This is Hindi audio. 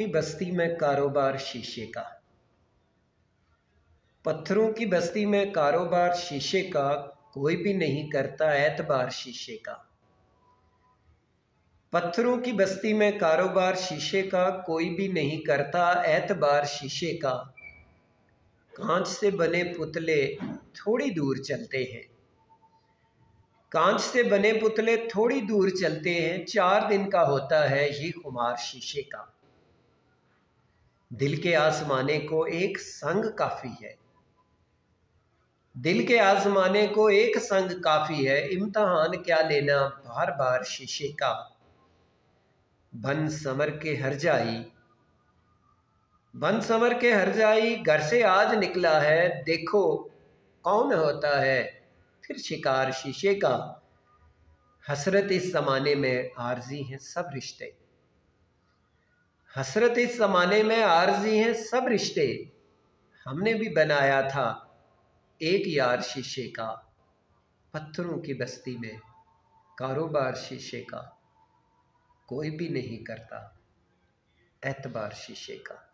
की बस्ती में कारोबार शीशे का। पत्थरों की बस्ती में कारोबार शीशे का, कोई भी नहीं करता एतबार शीशे का। पत्थरों की बस्ती में कारोबार शीशे का, कोई भी नहीं करता एतबार शीशे का। कांच से बने पुतले थोड़ी दूर चलते हैं, कांच से बने पुतले थोड़ी दूर चलते हैं। 4 दिन का होता है ये खुमार शीशे का। दिल के आजमाने को एक संग काफी है, दिल के आजमाने को एक संग काफी है। इम्तिहान क्या लेना बार बार शीशे का। बन समर के हर जाई, बन समर के हर जाई, घर से आज निकला है। देखो कौन होता है फिर शिकार शीशे का। हसरत इस ज़माने में आरजी हैं सब रिश्ते, हसरत इस ज़माने में आरजी हैं सब रिश्ते। हमने भी बनाया था एक यार शीशे का। पत्थरों की बस्ती में कारोबार शीशे का, कोई भी नहीं करता एतबार शीशे का।